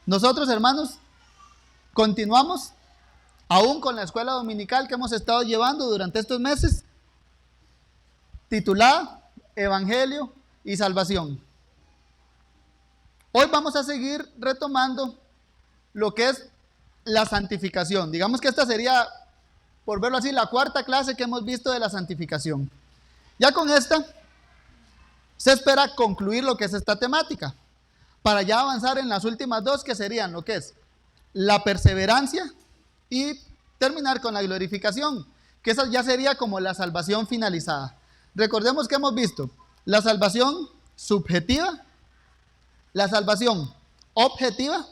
Nosotros, hermanos, continuamos aún con la escuela dominical que hemos estado llevando durante estos meses, titulada Evangelio y Salvación. Hoy vamos a seguir retomando lo que es la santificación. Digamos que esta sería, por verlo así, la cuarta clase que hemos visto de la santificación. Ya con esta se espera concluir lo que es esta temática, para ya avanzar en las últimas dos, que serían lo que es la perseverancia y terminar con la glorificación, que esa ya sería como la salvación finalizada. Recordemos que hemos visto la salvación subjetiva, la salvación objetiva.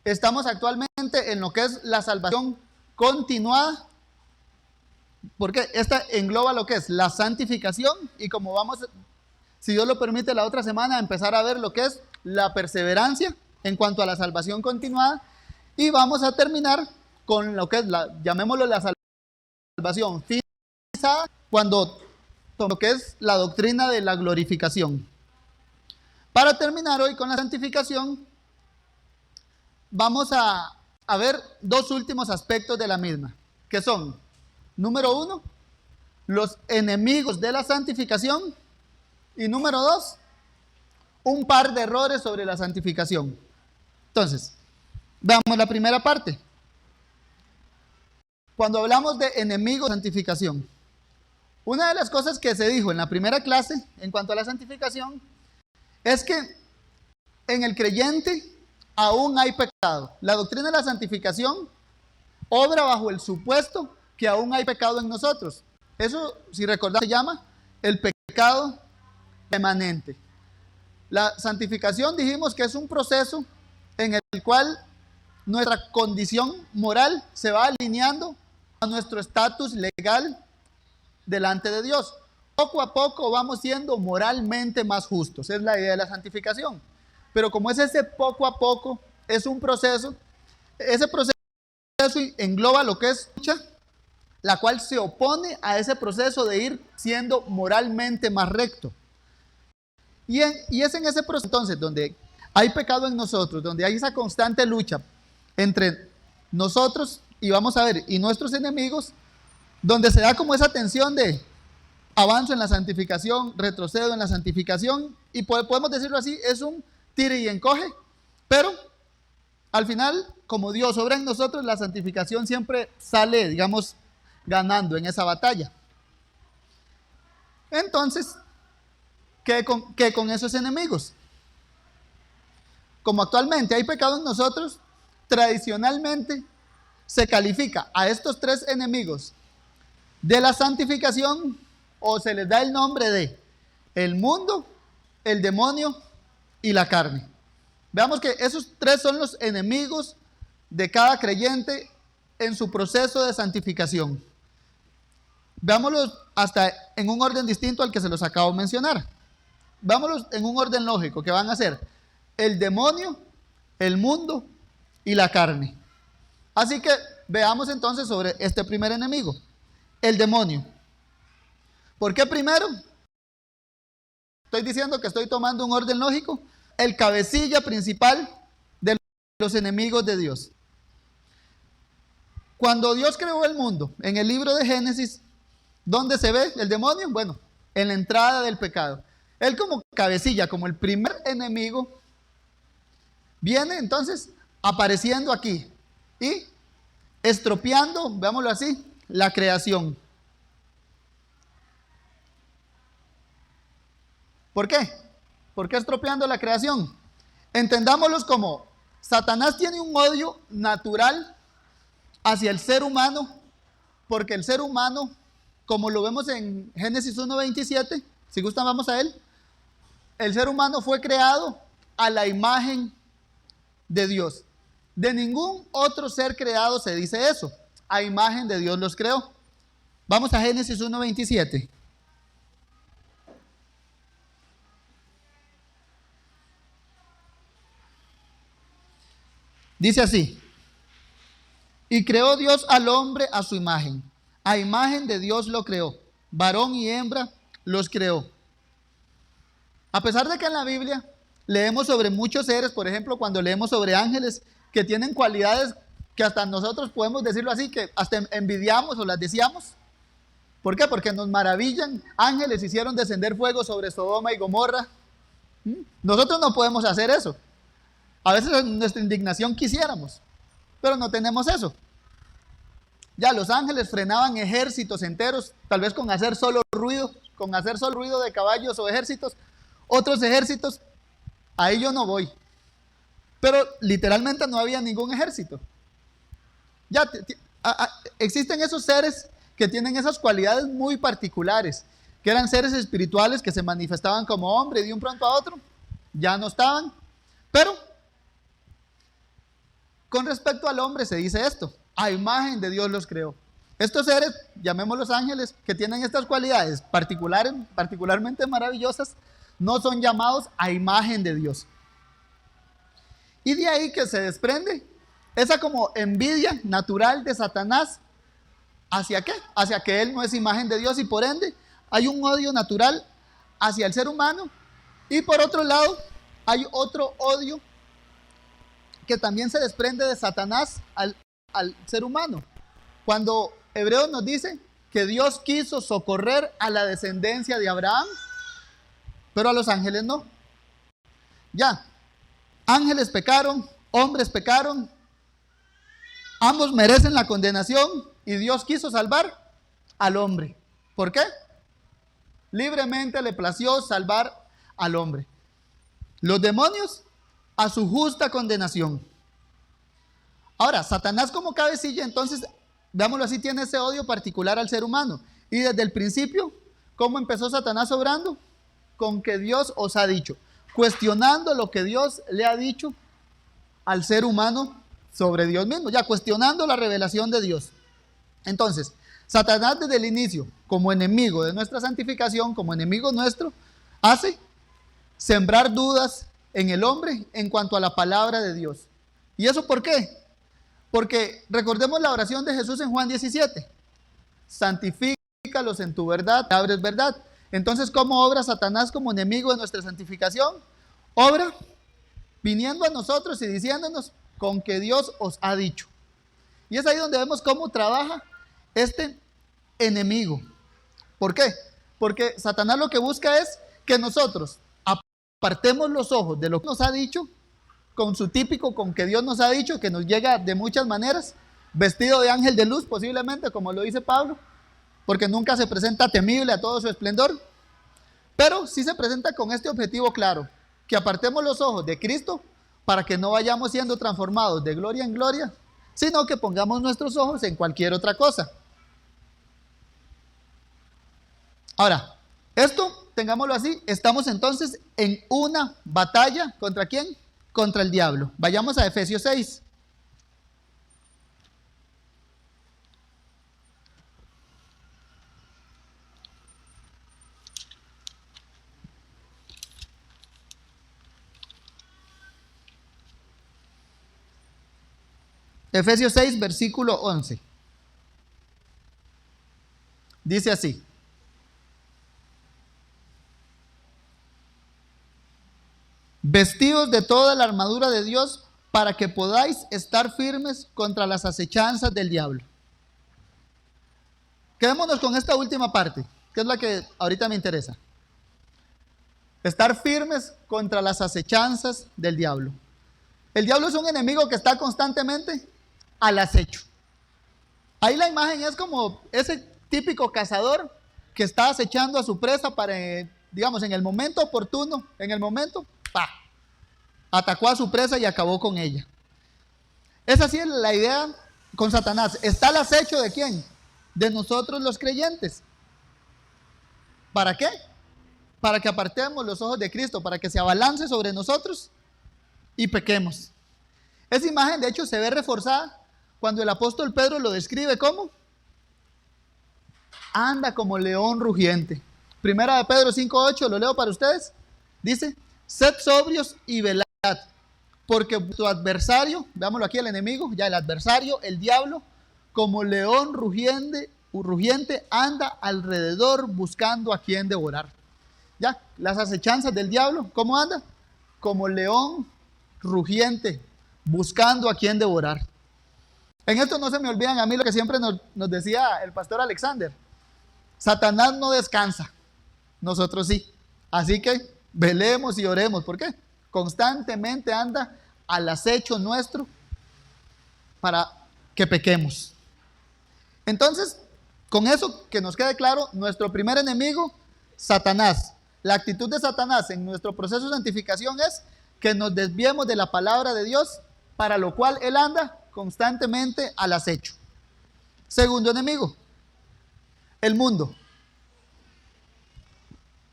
Estamos actualmente en lo que es la salvación continuada, porque esta engloba lo que es la santificación, y como vamos, si Dios lo permite, la otra semana empezar a ver lo que es la perseverancia en cuanto a la salvación continuada, y vamos a terminar con lo que es llamémoslo la salvación finalizada, cuando lo que es la doctrina de la glorificación. Para terminar hoy con la santificación, vamos a ver dos últimos aspectos de la misma, que son, número uno, los enemigos de la santificación, y número dos, un par de errores sobre la santificación. Entonces, veamos la primera parte. Cuando hablamos de enemigos de santificación, una de las cosas que se dijo en la primera clase en cuanto a la santificación es que en el creyente aún hay pecado. La doctrina de la santificación obra bajo el supuesto que aún hay pecado en nosotros. Eso, si recordamos, se llama el pecado remanente. La santificación, dijimos que es un proceso en el cual nuestra condición moral se va alineando a nuestro estatus legal delante de Dios. Poco a poco vamos siendo moralmente más justos. Es la idea de la santificación. Pero como es ese poco a poco, es un proceso, ese proceso engloba lo que es lucha, la cual se opone a ese proceso de ir siendo moralmente más recto. Y es en ese proceso entonces donde hay pecado en nosotros, donde hay esa constante lucha entre nosotros y vamos a ver, y nuestros enemigos, donde se da como esa tensión de avanzo en la santificación, retrocedo en la santificación, y podemos decirlo así, es un tire y encoge, pero al final, como Dios obra en nosotros, la santificación siempre sale, digamos, ganando en esa batalla. Entonces, ¿qué con esos enemigos? Como actualmente hay pecado en nosotros, tradicionalmente se califica a estos tres enemigos de la santificación, o se les da el nombre de el mundo, el demonio y la carne. Veamos que esos tres son los enemigos de cada creyente en su proceso de santificación. Veámoslos hasta en un orden distinto al que se los acabo de mencionar. Veámoslos en un orden lógico, que van a ser el demonio, el mundo y la carne. Así que veamos entonces sobre este primer enemigo, el demonio. ¿Por qué primero? Estoy diciendo que estoy tomando un orden lógico. El cabecilla principal de los enemigos de Dios. Cuando Dios creó el mundo, en el libro de Génesis, ¿dónde se ve el demonio? Bueno, en la entrada del pecado. Él como cabecilla, como el primer enemigo, viene entonces apareciendo aquí y estropeando, veámoslo así, la creación. ¿Por qué? ¿Por qué estropeando la creación? Entendámoslos como Satanás tiene un odio natural hacia el ser humano, porque el ser humano, como lo vemos en Génesis 1:27, si gustan vamos a él, el ser humano fue creado a la imagen de Dios. De ningún otro ser creado se dice eso. A imagen de Dios los creó. Vamos a Génesis 1:27. Dice así: y creó Dios al hombre a su imagen. A imagen de Dios lo creó. Varón y hembra los creó. A pesar de que en la Biblia leemos sobre muchos seres, por ejemplo, cuando leemos sobre ángeles que tienen cualidades que hasta nosotros podemos decirlo así, que hasta envidiamos o las deseamos. ¿Por qué? Porque nos maravillan. Ángeles hicieron descender fuego sobre Sodoma y Gomorra. Nosotros no podemos hacer eso. A veces en nuestra indignación quisiéramos, pero no tenemos eso. Ya los ángeles frenaban ejércitos enteros, tal vez con hacer solo ruido de caballos o ejércitos. Otros ejércitos, ahí yo no voy. Pero literalmente no había ningún ejército. Ya existen esos seres que tienen esas cualidades muy particulares, que eran seres espirituales que se manifestaban como hombre y de un pronto a otro ya no estaban. Pero con respecto al hombre se dice esto: a imagen de Dios los creó. Estos seres, llamémoslos ángeles, que tienen estas cualidades particularmente maravillosas, no son llamados a imagen de Dios. Y de ahí que se desprende esa como envidia natural de Satanás. ¿Hacia qué? Hacia que él no es imagen de Dios, y por ende hay un odio natural hacia el ser humano. Y por otro lado hay otro odio que también se desprende de Satanás al ser humano. Cuando Hebreos nos dice que Dios quiso socorrer a la descendencia de Abraham, pero a los ángeles no. Ya, ángeles pecaron, hombres pecaron, ambos merecen la condenación, y Dios quiso salvar al hombre. ¿Por qué? Libremente le plació salvar al hombre. Los demonios a su justa condenación. Ahora, Satanás como cabecilla, entonces, veámoslo así, tiene ese odio particular al ser humano. Y desde el principio, ¿cómo empezó Satanás obrando? Con que Dios os ha dicho, cuestionando lo que Dios le ha dicho al ser humano sobre Dios mismo, ya cuestionando la revelación de Dios. Entonces, Satanás desde el inicio, como enemigo de nuestra santificación, como enemigo nuestro, hace sembrar dudas en el hombre en cuanto a la palabra de Dios. ¿Y eso por qué? Porque recordemos la oración de Jesús en Juan 17. Santifícalos en tu verdad, abres verdad. Entonces, ¿cómo obra Satanás como enemigo de nuestra santificación? Obra viniendo a nosotros y diciéndonos con que Dios os ha dicho. Y es ahí donde vemos cómo trabaja este enemigo. ¿Por qué? Porque Satanás lo que busca es que nosotros apartemos los ojos de lo que nos ha dicho, con su típico, con que Dios nos ha dicho, que nos llega de muchas maneras, vestido de ángel de luz posiblemente, como lo dice Pablo, porque nunca se presenta temible a todo su esplendor, pero sí se presenta con este objetivo claro, que apartemos los ojos de Cristo para que no vayamos siendo transformados de gloria en gloria, sino que pongamos nuestros ojos en cualquier otra cosa. Ahora, esto, tengámoslo así, estamos entonces en una batalla, ¿contra quién? Contra el diablo. Vayamos a Efesios 6. Efesios 6, versículo 11. Dice así: vestidos de toda la armadura de Dios para que podáis estar firmes contra las acechanzas del diablo. Quedémonos con esta última parte, que es la que ahorita me interesa. Estar firmes contra las acechanzas del diablo. El diablo es un enemigo que está constantemente al acecho. Ahí la imagen es como ese típico cazador que está acechando a su presa para, digamos, en el momento oportuno, en el momento, ¡pah!, atacó a su presa y acabó con ella. Esa sí es la idea con Satanás. ¿Está al acecho de quién? De nosotros los creyentes. ¿Para qué? Para que apartemos los ojos de Cristo, para que se abalance sobre nosotros y pequemos. Esa imagen de hecho se ve reforzada cuando el apóstol Pedro lo describe como anda como león rugiente. Primera de Pedro 5:8, lo leo para ustedes. Dice: sed sobrios y velad, porque tu adversario, veámoslo aquí, el enemigo, ya el adversario, el diablo, como león rugiente anda alrededor buscando a quien devorar. Ya, las acechanzas del diablo, ¿cómo anda? como león rugiente, buscando a quien devorar. En esto no se me olvidan a mí lo que siempre nos decía el pastor Alexander. Satanás no descansa, nosotros sí. Así que velemos y oremos. ¿Por qué? Constantemente anda al acecho nuestro para que pequemos. Entonces, con eso que nos quede claro, nuestro primer enemigo, Satanás. La actitud de Satanás en nuestro proceso de santificación es que nos desviemos de la palabra de Dios, para lo cual él anda constantemente al acecho. Segundo enemigo, el mundo.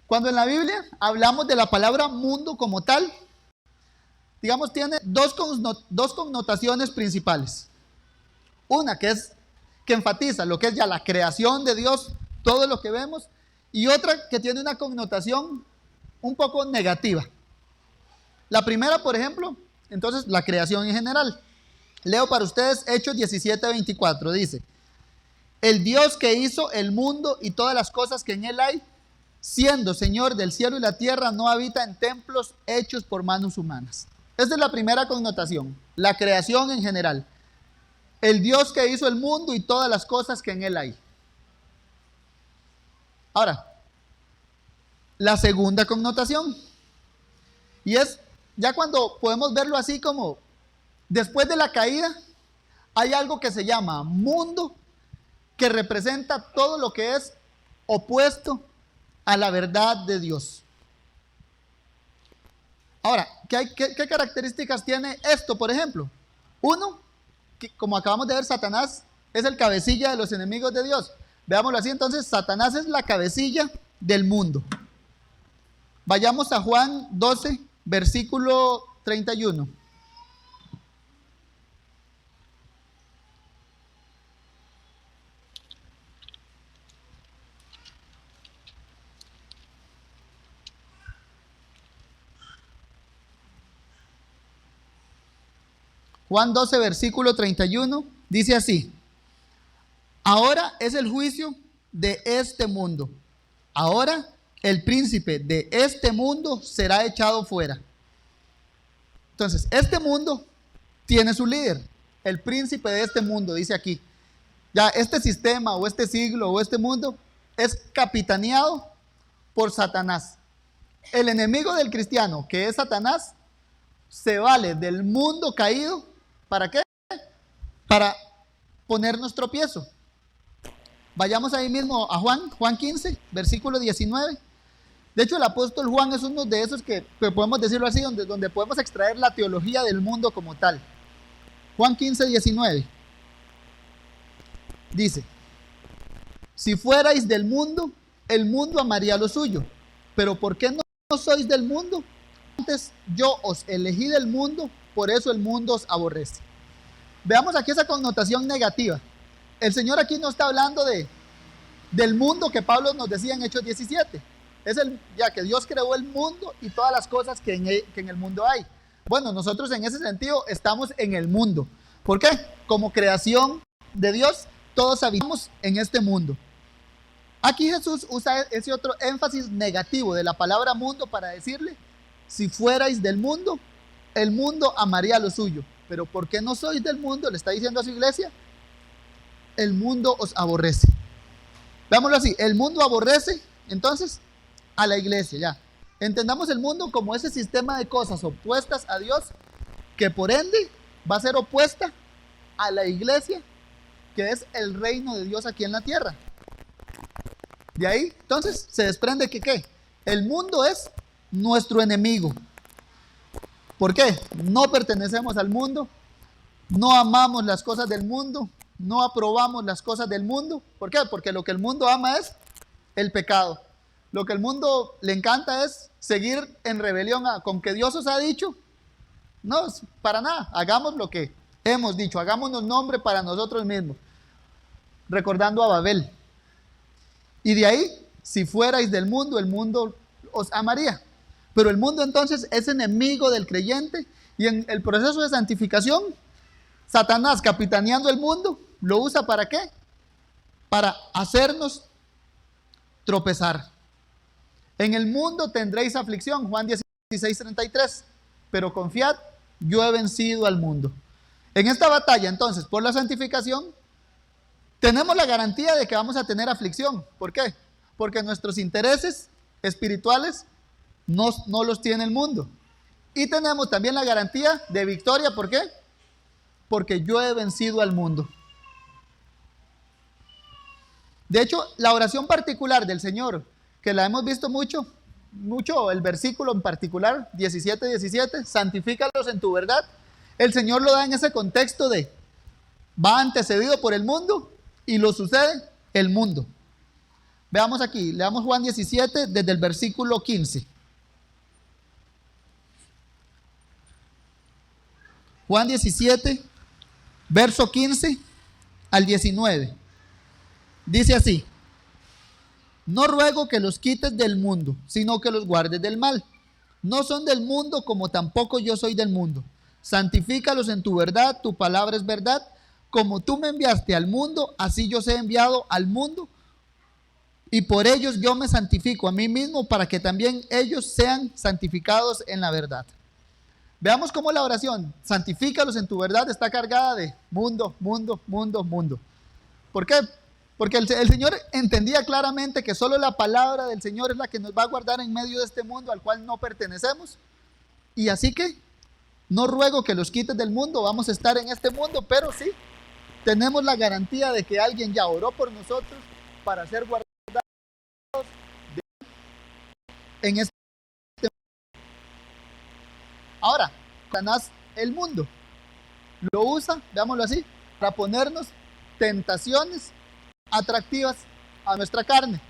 Cuando en la Biblia hablamos de la palabra mundo como tal, digamos, tiene dos connotaciones principales. Una que enfatiza lo que es ya la creación de Dios, todo lo que vemos, y otra que tiene una connotación un poco negativa. La primera, por ejemplo, entonces, la creación en general. Leo para ustedes Hechos 17:24, dice: el Dios que hizo el mundo y todas las cosas que en él hay, siendo Señor del cielo y la tierra, no habita en templos hechos por manos humanas. Esa es la primera connotación, la creación en general. El Dios que hizo el mundo y todas las cosas que en él hay. Ahora, la segunda connotación, y es ya cuando podemos verlo así como después de la caída, hay algo que se llama mundo, que representa todo lo que es opuesto a la verdad de Dios. Ahora, ¿qué características tiene esto, por ejemplo? Uno, que como acabamos de ver, Satanás es el cabecilla de los enemigos de Dios. Veámoslo así, entonces, Satanás es la cabecilla del mundo. Vayamos a Juan 12, versículo 31. Juan 12, versículo 31, dice así: ahora es el juicio de este mundo. Ahora el príncipe de este mundo será echado fuera. Entonces, este mundo tiene su líder, el príncipe de este mundo, dice aquí. Ya este sistema o este siglo o este mundo es capitaneado por Satanás. El enemigo del cristiano, que es Satanás, se vale del mundo caído. ¿Para qué? Para ponernos tropiezo. Vayamos ahí mismo a Juan 15, versículo 19. De hecho, el apóstol Juan es uno de esos que podemos decirlo así, donde podemos extraer la teología del mundo como tal. Juan 15, 19. Dice: si fuerais del mundo, el mundo amaría lo suyo. Pero ¿por qué no sois del mundo? Antes yo os elegí del mundo, por eso el mundo os aborrece. Veamos aquí esa connotación negativa. El Señor aquí no está hablando del mundo que Pablo nos decía en Hechos 17. Es ya que Dios creó el mundo y todas las cosas que en el mundo hay. Bueno, nosotros en ese sentido estamos en el mundo. ¿Por qué? Como creación de Dios, todos habitamos en este mundo. Aquí Jesús usa ese otro énfasis negativo de la palabra mundo para decirle: si fuerais del mundo, el mundo amaría lo suyo. Pero ¿por qué no sois del mundo? Le está diciendo a su iglesia: el mundo os aborrece. Veámoslo así, el mundo aborrece entonces a la iglesia. Ya entendamos el mundo como ese sistema de cosas opuestas a Dios, que por ende va a ser opuesta a la iglesia, que es el reino de Dios aquí en la tierra. De ahí entonces se desprende que ¿qué? El mundo es nuestro enemigo. ¿Por qué? No pertenecemos al mundo, no amamos las cosas del mundo, no aprobamos las cosas del mundo. ¿Por qué? Porque lo que el mundo ama es el pecado. Lo que el mundo le encanta es seguir en rebelión con que Dios os ha dicho. No, para nada. Hagamos lo que hemos dicho, hagámonos nombre para nosotros mismos, recordando a Babel. Y de ahí, si fuerais del mundo, el mundo os amaría. Pero el mundo entonces es enemigo del creyente, y en el proceso de santificación, Satanás, capitaneando el mundo, lo usa ¿para qué? Para hacernos tropezar. En el mundo tendréis aflicción, Juan 16:33. pero confiad, yo he vencido al mundo. En esta batalla, entonces, por la santificación, tenemos la garantía de que vamos a tener aflicción. ¿Por qué? Porque nuestros intereses espirituales no los tiene el mundo. Y tenemos también la garantía de victoria. ¿Por qué? Porque yo he vencido al mundo. De hecho, la oración particular del Señor, que la hemos visto mucho, el versículo en particular, 17:17, santifícalos en tu verdad. El Señor lo da en ese contexto de, va antecedido por el mundo y lo sucede el mundo. Veamos aquí, leamos Juan 17 desde el versículo 15. Juan 17, verso 15 al 19. Dice así: no ruego que los quites del mundo, sino que los guardes del mal. No son del mundo, como tampoco yo soy del mundo. Santifícalos en tu verdad, tu palabra es verdad. Como tú me enviaste al mundo, así yo os he enviado al mundo. Y por ellos yo me santifico a mí mismo, para que también ellos sean santificados en la verdad. Veamos cómo la oración, santifícalos en tu verdad, está cargada de mundo, mundo, mundo, mundo. ¿Por qué? Porque el Señor entendía claramente que solo la palabra del Señor es la que nos va a guardar en medio de este mundo al cual no pertenecemos. Y así que no ruego que los quites del mundo, vamos a estar en este mundo, pero sí tenemos la garantía de que alguien ya oró por nosotros para ser guardados en este mundo. Ahora, Satanás, el mundo, lo usa, veámoslo así, para ponernos tentaciones atractivas a nuestra carne.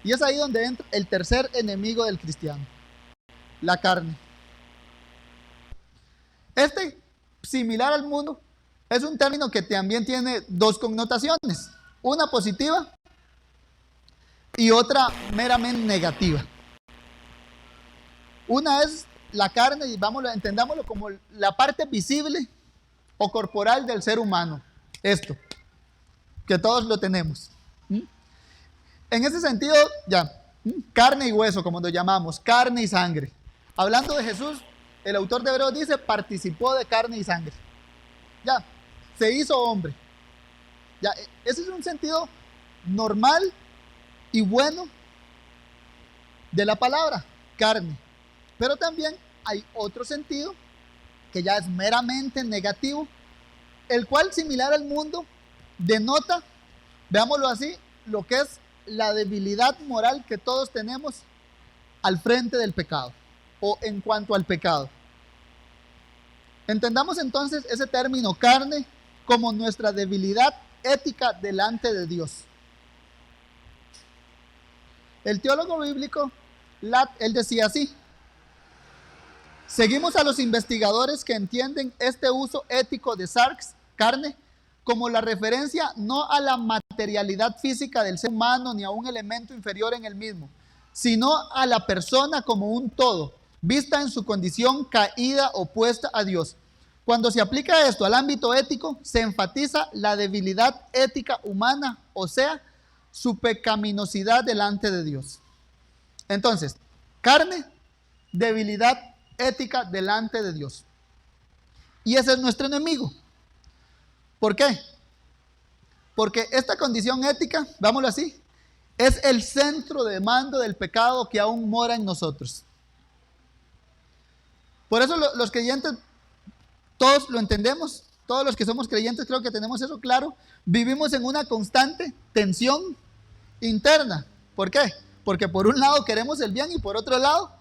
Y es ahí donde entra el tercer enemigo del cristiano, la carne. Este, similar al mundo, es un término que también tiene dos connotaciones, una positiva y otra meramente negativa. Una es la carne, y entendámoslo como la parte visible o corporal del ser humano, esto, que todos lo tenemos. En ese sentido, ya, carne y hueso, como lo llamamos, carne y sangre. Hablando de Jesús, el autor de Hebreos dice, participó de carne y sangre. Ya, se hizo hombre. Ya, ese es un sentido normal y bueno de la palabra, carne. Pero también hay otro sentido que ya es meramente negativo, el cual, similar al mundo, denota, veámoslo así, lo que es la debilidad moral que todos tenemos al frente del pecado o en cuanto al pecado. Entendamos entonces ese término carne como nuestra debilidad ética delante de Dios. El teólogo bíblico Lat, él decía así: seguimos a los investigadores que entienden este uso ético de sarx, carne, como la referencia no a la materialidad física del ser humano ni a un elemento inferior en el mismo, sino a la persona como un todo, vista en su condición caída opuesta a Dios. Cuando se aplica esto al ámbito ético, se enfatiza la debilidad ética humana, o sea, su pecaminosidad delante de Dios. Entonces, carne, debilidad ética delante de Dios. Y ese es nuestro enemigo. ¿Por qué? Porque esta condición ética, vámonos así, es el centro de mando del pecado que aún mora en nosotros. Por eso los creyentes, todos lo entendemos, todos los que somos creyentes creo que tenemos eso claro, vivimos en una constante tensión interna. ¿Por qué? Porque por un lado queremos el bien y por otro lado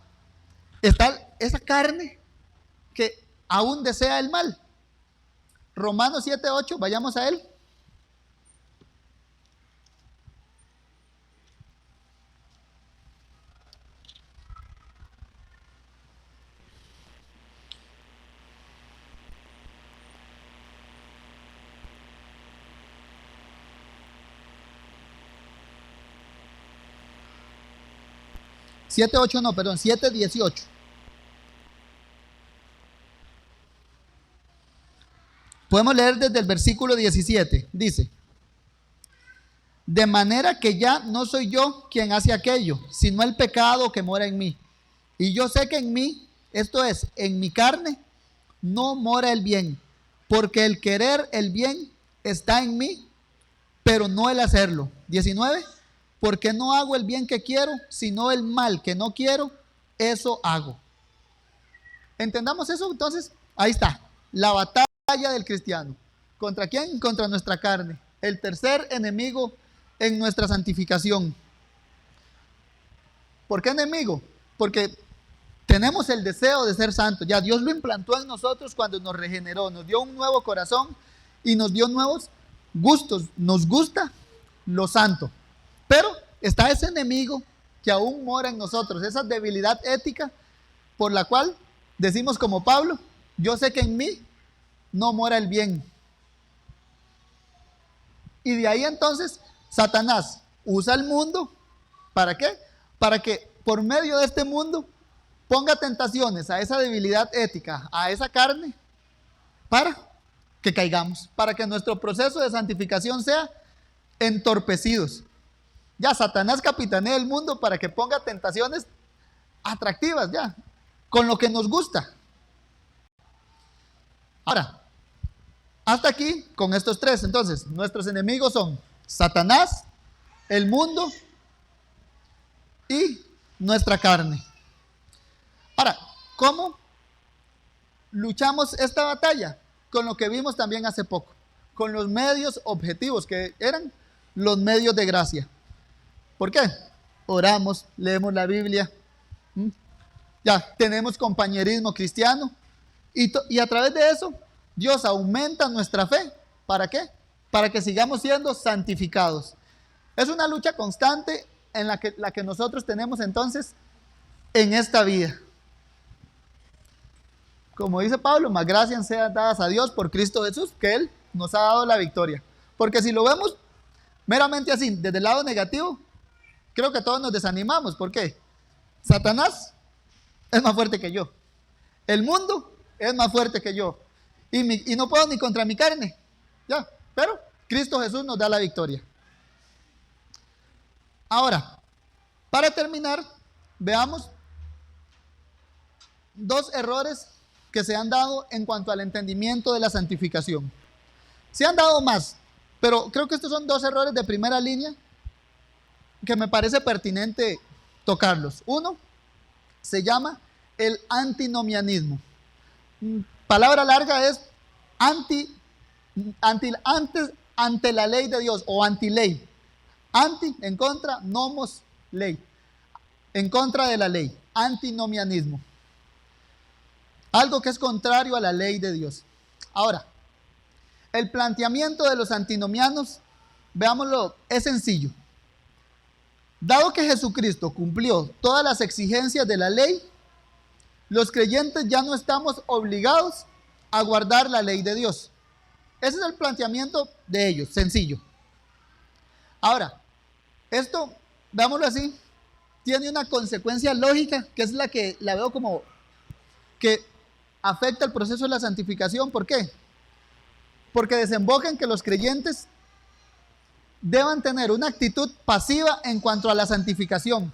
está esa carne que aún desea el mal. Romanos 7:8, vayamos a él. Siete 7:18. Podemos leer desde el versículo 17. Dice: de manera que ya no soy yo quien hace aquello, sino el pecado que mora en mí. Y yo sé que en mí, esto es, en mi carne, no mora el bien, porque el querer el bien está en mí, pero no el hacerlo. 19, porque no hago el bien que quiero, sino el mal que no quiero, eso hago. ¿Entendamos eso? Entonces, ahí está, la batalla del cristiano. ¿Contra quién? Contra nuestra carne. El tercer enemigo en nuestra santificación. ¿Por qué enemigo? Porque tenemos el deseo de ser santos. Ya Dios lo implantó en nosotros cuando nos regeneró, nos dio un nuevo corazón y nos dio nuevos gustos. Nos gusta lo santo. Pero está ese enemigo que aún mora en nosotros, esa debilidad ética por la cual decimos como Pablo, yo sé que en mí no mora el bien. Y de ahí entonces Satanás usa el mundo, ¿para qué? Para que por medio de este mundo ponga tentaciones a esa debilidad ética, a esa carne, para que caigamos, para que nuestro proceso de santificación sea entorpecidos. Ya Satanás capitanea el mundo para que ponga tentaciones atractivas, ya, con lo que nos gusta. Ahora, hasta aquí con estos tres. Entonces, nuestros enemigos son Satanás, el mundo y nuestra carne. Ahora, ¿cómo luchamos esta batalla? Con lo que vimos también hace poco, con los medios objetivos, que eran los medios de gracia. ¿Por qué? Oramos, leemos la Biblia, ya tenemos compañerismo cristiano, y a través de eso, Dios aumenta nuestra fe. ¿Para qué? Para que sigamos siendo santificados. Es una lucha constante en la que nosotros tenemos entonces en esta vida. Como dice Pablo, más gracias sean dadas a Dios por Cristo Jesús, que Él nos ha dado la victoria. Porque si lo vemos meramente así, desde el lado negativo, creo que todos nos desanimamos. ¿Por qué? Satanás es más fuerte que yo. El mundo es más fuerte que yo. Y no puedo ni contra mi carne. Ya, pero Cristo Jesús nos da la victoria. Ahora, para terminar, veamos dos errores que se han dado en cuanto al entendimiento de la santificación. Se han dado más, pero creo que estos son dos errores de primera línea que me parece pertinente tocarlos. Uno se llama el antinomianismo. Palabra larga es ante la ley de Dios o antiley. Anti, en contra, nomos, ley. En contra de la ley. Antinomianismo. Algo que es contrario a la ley de Dios. Ahora, el planteamiento de los antinomianos, veámoslo, es sencillo. Dado que Jesucristo cumplió todas las exigencias de la ley, los creyentes ya no estamos obligados a guardar la ley de Dios. Ese es el planteamiento de ellos, sencillo. Ahora, esto, veámoslo así, tiene una consecuencia lógica, que es la que la veo como que afecta el proceso de la santificación. ¿Por qué? Porque desemboca en que los creyentes deban tener una actitud pasiva en cuanto a la santificación,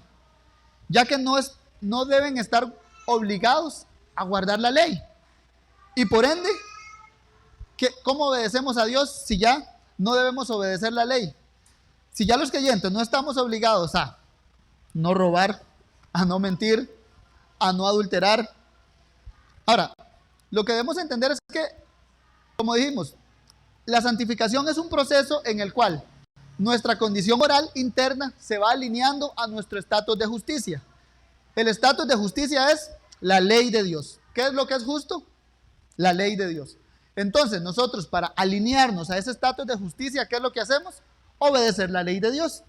ya que no deben estar obligados a guardar la ley. Y por ende, ¿cómo obedecemos a Dios si ya no debemos obedecer la ley? Si ya los creyentes no estamos obligados a no robar, a no mentir, a no adulterar. Ahora, lo que debemos entender es que, como dijimos, la santificación es un proceso en el cual nuestra condición moral interna se va alineando a nuestro estatus de justicia. El estatus de justicia es la ley de Dios. ¿Qué es lo que es justo? La ley de Dios. Entonces, nosotros para alinearnos a ese estatus de justicia, ¿qué es lo que hacemos? Obedecer la ley de Dios.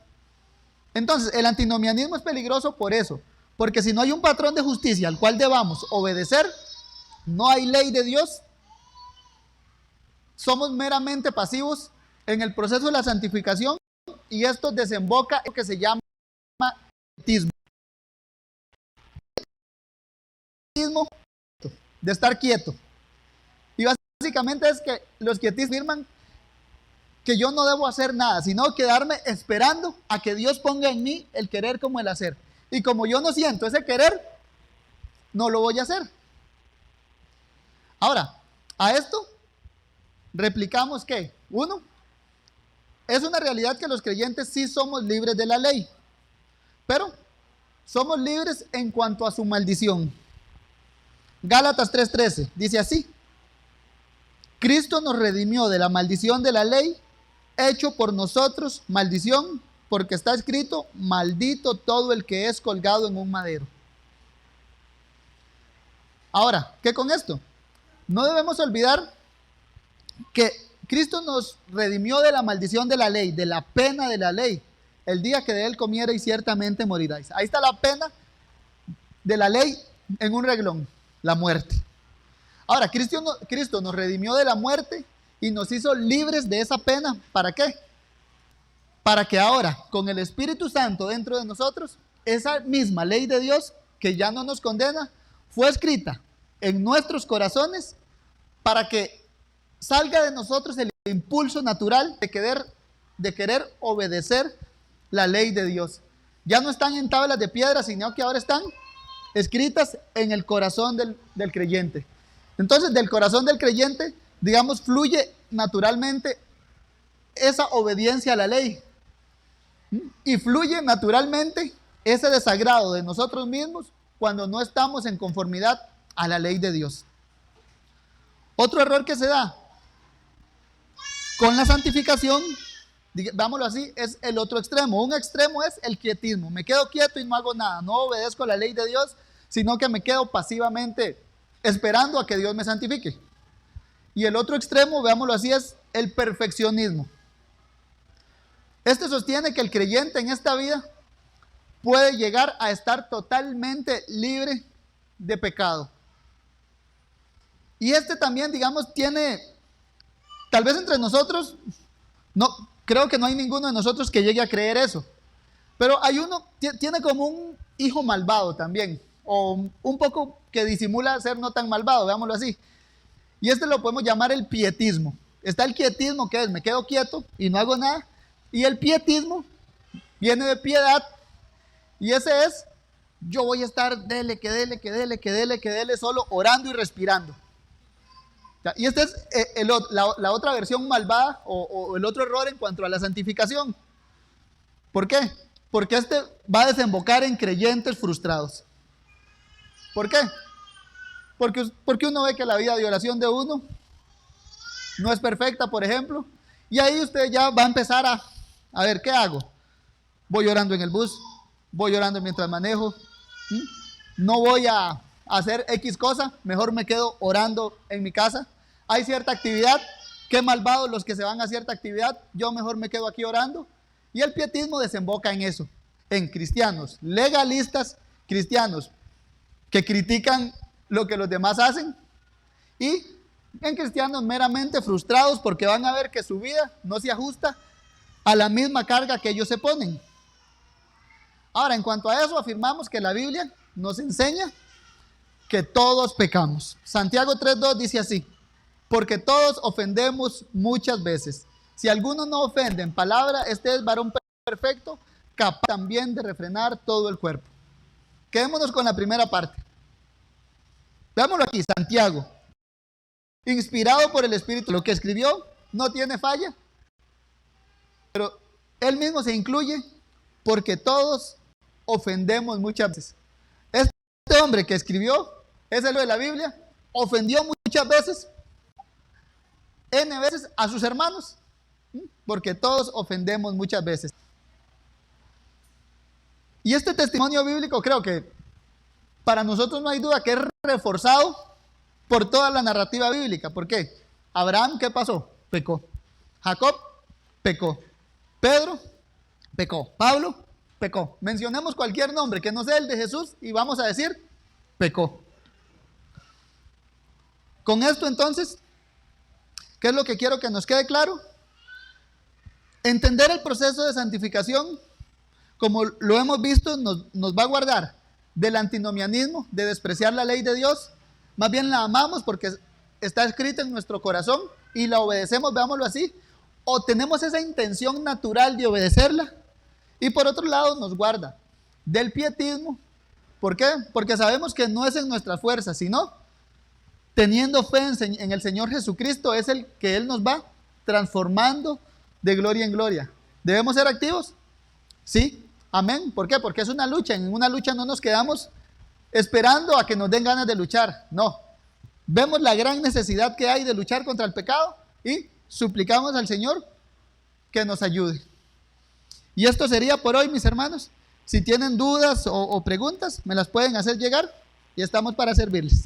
Entonces, el antinomianismo es peligroso por eso, porque si no hay un patrón de justicia al cual debamos obedecer, no hay ley de Dios, somos meramente pasivos en el proceso de la santificación y esto desemboca en lo que se llama quietismo. De estar quieto. Y básicamente es que los quietistas afirman que yo no debo hacer nada, sino quedarme esperando a que Dios ponga en mí el querer como el hacer. Y como yo no siento ese querer, no lo voy a hacer. Ahora, a esto replicamos que, uno, es una realidad que los creyentes sí somos libres de la ley, pero somos libres en cuanto a su maldición. Gálatas 3:13 dice así: Cristo nos redimió de la maldición de la ley, hecho por nosotros maldición, porque está escrito: maldito todo el que es colgado en un madero. Ahora, ¿qué con esto? No debemos olvidar que Cristo nos redimió de la maldición de la ley, de la pena de la ley. El día que de él comiereis ciertamente moriráis. Ahí está la pena de la ley en un reglón: la muerte. Ahora, Cristo nos redimió de la muerte y nos hizo libres de esa pena. ¿Para qué? Para que ahora, con el Espíritu Santo dentro de nosotros, esa misma ley de Dios que ya no nos condena, fue escrita en nuestros corazones para que salga de nosotros el impulso natural de querer obedecer la ley de Dios. Ya no están en tablas de piedra, sino que ahora están escritas en el corazón del creyente. Entonces, del corazón del creyente, digamos, fluye naturalmente esa obediencia a la ley. Y fluye naturalmente ese desagrado de nosotros mismos cuando no estamos en conformidad a la ley de Dios. Otro error que se da con la santificación, digámoslo así, es el otro extremo. Un extremo es el quietismo. Me quedo quieto y no hago nada. No obedezco la ley de Dios, sino que me quedo pasivamente esperando a que Dios me santifique. Y el otro extremo, veámoslo así, es el perfeccionismo. Este sostiene que el creyente en esta vida puede llegar a estar totalmente libre de pecado. Y este también, digamos, tiene, tal vez entre nosotros, no, creo que no hay ninguno de nosotros que llegue a creer eso. Pero hay uno, tiene como un hijo malvado también, o un poco que disimula ser no tan malvado, veámoslo así. Y este lo podemos llamar el pietismo. Está el quietismo, que es me quedo quieto y no hago nada. Y el pietismo viene de piedad. Y ese es, yo voy a estar dele, que dele, que dele, que dele, que dele, solo orando y respirando. Y esta es la otra versión malvada o el otro error en cuanto a la santificación. ¿Por qué? Porque este va a desembocar en creyentes frustrados. ¿Por qué? Porque uno ve que la vida de oración de uno no es perfecta, por ejemplo, y ahí usted ya va a empezar a ver, ¿qué hago? Voy orando en el bus, voy orando mientras manejo, no voy a hacer X cosa, mejor me quedo orando en mi casa. Hay cierta actividad, qué malvados los que se van a cierta actividad, yo mejor me quedo aquí orando. Y el pietismo desemboca en eso, en cristianos legalistas, cristianos que critican lo que los demás hacen, y en cristianos meramente frustrados porque van a ver que su vida no se ajusta a la misma carga que ellos se ponen. Ahora, en cuanto a eso, afirmamos que la Biblia nos enseña que todos pecamos. Santiago 3:2 dice así: porque todos ofendemos muchas veces. Si alguno no ofende en palabra, este es varón perfecto, capaz también de refrenar todo el cuerpo. Quedémonos con la primera parte. Veámoslo aquí, Santiago, inspirado por el Espíritu, lo que escribió no tiene falla, pero él mismo se incluye, porque todos ofendemos muchas veces. Este hombre que escribió ese lo de la Biblia, ofendió muchas veces, N veces a sus hermanos, porque todos ofendemos muchas veces. Y este testimonio bíblico creo que para nosotros no hay duda que es reforzado por toda la narrativa bíblica. ¿Por qué? Abraham, ¿qué pasó? Pecó. Jacob, pecó. Pedro, pecó. Pablo, pecó. Mencionemos cualquier nombre que no sea el de Jesús y vamos a decir, pecó. Con esto entonces, ¿qué es lo que quiero que nos quede claro? Entender el proceso de santificación, como lo hemos visto, nos va a guardar del antinomianismo, de despreciar la ley de Dios. Más bien la amamos porque está escrita en nuestro corazón y la obedecemos, veámoslo así, o tenemos esa intención natural de obedecerla. Y por otro lado nos guarda del pietismo, ¿Por qué? Porque sabemos que no es en nuestras fuerzas, sino teniendo fe en el Señor Jesucristo, es el que Él nos va transformando de gloria en gloria. ¿Debemos ser activos? Sí, amén. ¿Por qué? Porque es una lucha. En una lucha no nos quedamos esperando a que nos den ganas de luchar. No. Vemos la gran necesidad que hay de luchar contra el pecado y suplicamos al Señor que nos ayude. Y esto sería por hoy, mis hermanos. Si tienen dudas o preguntas, me las pueden hacer llegar y estamos para servirles.